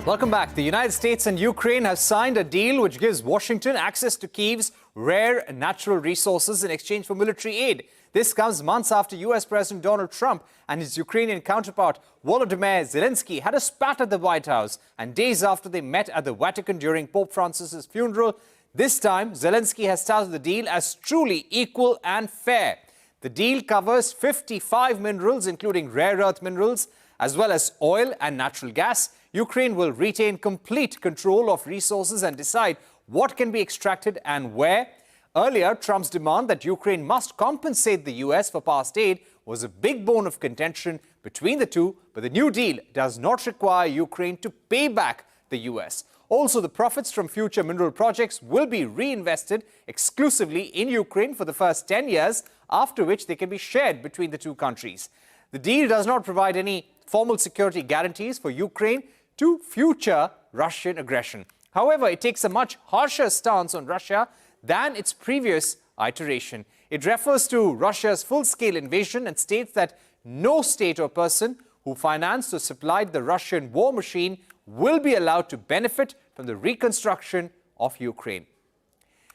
Welcome back. The United States and Ukraine have signed a deal which gives Washington access to Kyiv's rare natural resources in exchange for military aid. This comes months after US President Donald Trump and his Ukrainian counterpart Volodymyr Zelensky had a spat at the White House, and days after they met at the Vatican during Pope Francis's funeral. This time, Zelensky has touted the deal as truly equal and fair. The deal covers 55 minerals, including rare earth minerals, as well as oil and natural gas. Ukraine will retain complete control of resources and decide what can be extracted and where. Earlier, Trump's demand that Ukraine must compensate the US for past aid was a big bone of contention between the two, but the new deal does not require Ukraine to pay back the US. Also, the profits from future mineral projects will be reinvested exclusively in Ukraine for the first 10 years, after which they can be shared between the two countries. The deal does not provide any formal security guarantees for Ukraine to future Russian aggression. However, it takes a much harsher stance on Russia than its previous iteration. It refers to Russia's full-scale invasion and states that no state or person who financed or supplied the Russian war machine will be allowed to benefit from the reconstruction of Ukraine.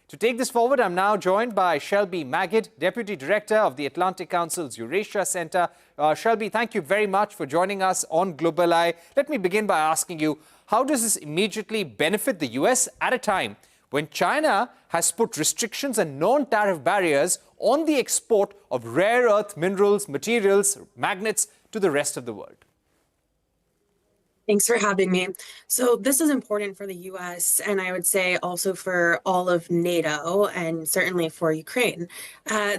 To take this forward, I'm now joined by Shelby Magid, Deputy Director of the Atlantic Council's Eurasia Center. Shelby, thank you very much for joining us on Global Eye. Let me begin by asking you, how does this immediately benefit the US at a time when China has put restrictions and non-tariff barriers on the export of rare earth minerals, materials, magnets to the rest of the world? Thanks for having me. So this is important for the US, and I would say also for all of NATO and certainly for Ukraine.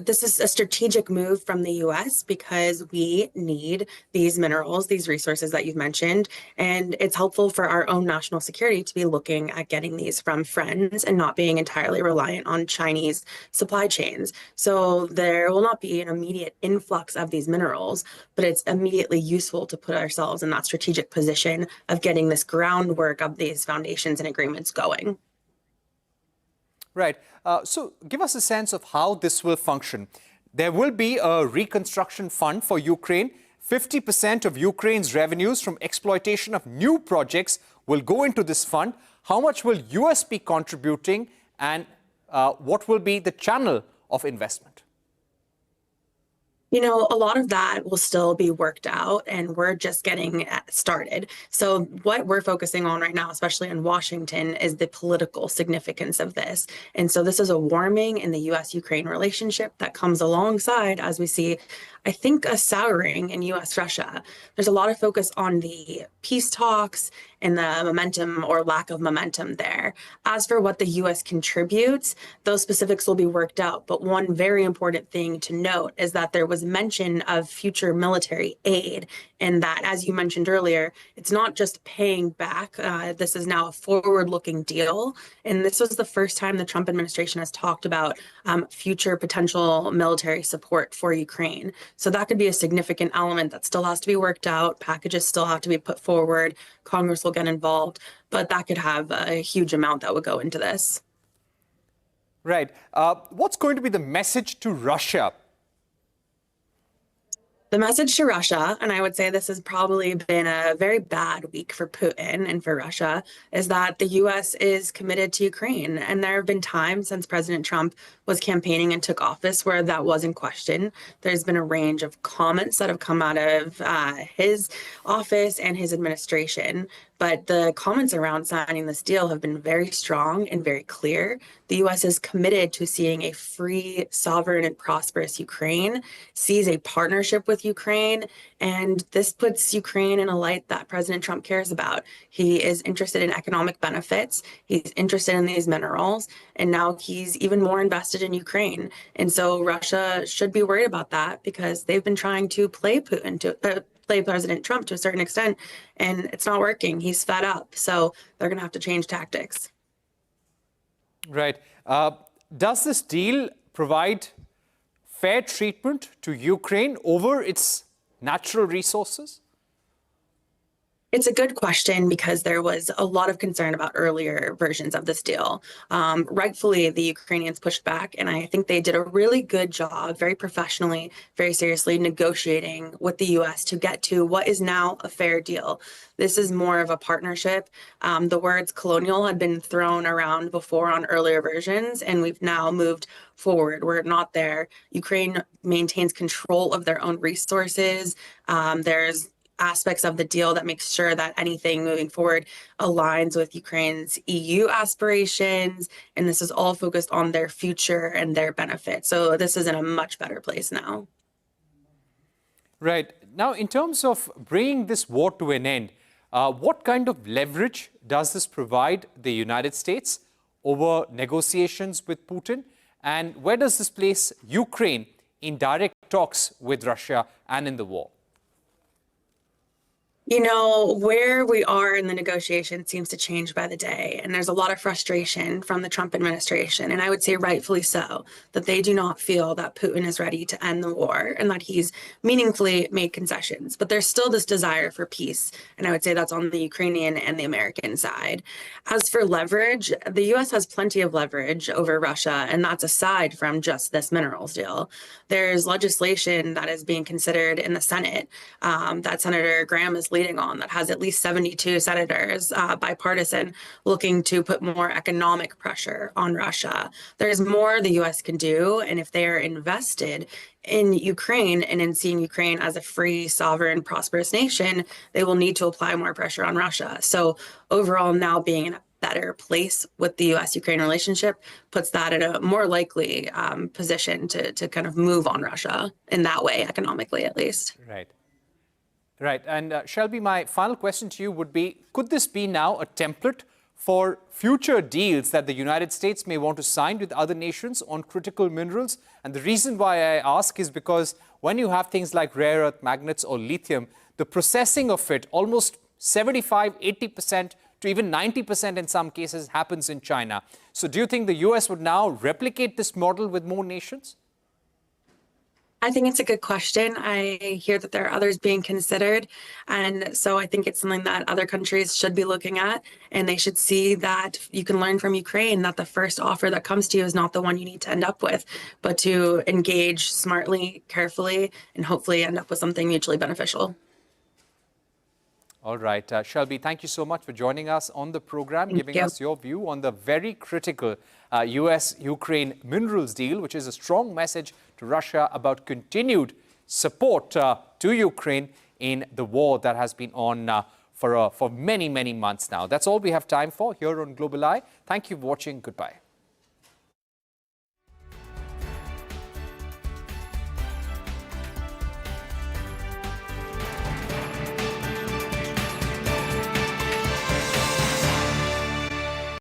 This is a strategic move from the US because we need these minerals, these resources that you've mentioned, and it's helpful for our own national security to be looking at getting these from friends and not being entirely reliant on Chinese supply chains. So there will not be an immediate influx of these minerals, but it's immediately useful to put ourselves in that strategic position of getting this groundwork of these foundations and agreements going. Right. So give us a sense of how this will function. There will be a reconstruction fund for Ukraine. 50% of Ukraine's revenues from exploitation of new projects will go into this fund. How much will US be contributing, and what will be the channel of investment? You know, a lot of that will still be worked out, and we're just getting started. So what we're focusing on right now, especially in Washington, is the political significance of this. And so this is a warming in the US-Ukraine relationship that comes alongside, as we see, I think, a souring in US-Russia. There's a lot of focus on the peace talks and the momentum or lack of momentum there. As for what the US contributes, those specifics will be worked out. But one very important thing to note is that there was mention of future military aid, and that, as you mentioned earlier, it's not just paying back. This is now a forward-looking deal. And this was the first time the Trump administration has talked about future potential military support for Ukraine. So that could be a significant element that still has to be worked out. Packages still have to be put forward. Congress will get involved, but that could have a huge amount that would go into this. Right. What's going to be the message to Russia? The message to Russia, and I would say this has probably been a very bad week for Putin and for Russia, is that the US is committed to Ukraine. And there have been times since President Trump was campaigning and took office where that was in question. There's been a range of comments that have come out of his office and his administration. But the comments around signing this deal have been very strong and very clear. The U.S. is committed to seeing a free, sovereign, and prosperous Ukraine, sees a partnership with Ukraine, and this puts Ukraine in a light that President Trump cares about. He is interested in economic benefits. He's interested in these minerals, and now he's even more invested in Ukraine. And so Russia should be worried about that because they've been trying to play Putin, play President Trump to a certain extent, and it's not working. He's fed up, so they're going to have to change tactics. Right. Does this deal provide fair treatment to Ukraine over its natural resources? It's a good question because there was a lot of concern about earlier versions of this deal. Rightfully, the Ukrainians pushed back, and I think they did a really good job, very professionally, very seriously, negotiating with the U.S. to get to what is now a fair deal. This is more of a partnership. The words colonial had been thrown around before on earlier versions, and we've now moved forward. We're not there. Ukraine maintains control of their own resources. There's aspects of the deal that makes sure that anything moving forward aligns with Ukraine's EU aspirations. And this is all focused on their future and their benefit. So this is in a much better place now. Right. Now, in terms of bringing this war to an end, what kind of leverage does this provide the United States over negotiations with Putin? And where does this place Ukraine in direct talks with Russia and in the war? You know, where we are in the negotiation seems to change by the day. And there's a lot of frustration from the Trump administration. And I would say rightfully so, that they do not feel that Putin is ready to end the war and that he's meaningfully made concessions. But there's still this desire for peace. And I would say that's on the Ukrainian and the American side. As for leverage, the U.S. has plenty of leverage over Russia, and that's aside from just this minerals deal. There's legislation that is being considered in the Senate that Senator Graham is leading on that has at least 72 senators, bipartisan, looking to put more economic pressure on Russia. There's more the U.S. can do, and if they are invested in Ukraine and in seeing Ukraine as a free, sovereign, prosperous nation, they will need to apply more pressure on Russia. So overall, now being in a better place with the U.S.-Ukraine relationship puts that in a more likely position to kind of move on Russia in that way, economically at least. Right. Right. And Shelby, my final question to you would be, could this be now a template for future deals that the United States may want to sign with other nations on critical minerals? And the reason why I ask is because when you have things like rare earth magnets or lithium, the processing of it, almost 75, 80% to even 90% in some cases, happens in China. So do you think the U.S. would now replicate this model with more nations? I think it's a good question. I hear that there are others being considered. And so I think it's something that other countries should be looking at. And they should see that you can learn from Ukraine that the first offer that comes to you is not the one you need to end up with, but to engage smartly, carefully, and hopefully end up with something mutually beneficial. All right. Shelby, thank you so much for joining us on the program, giving us your view on the very critical U.S.-Ukraine minerals deal, which is a strong message to Russia about continued support to Ukraine in the war that has been on for many, many months now. That's all we have time for here on Global Eye. Thank you for watching. Goodbye.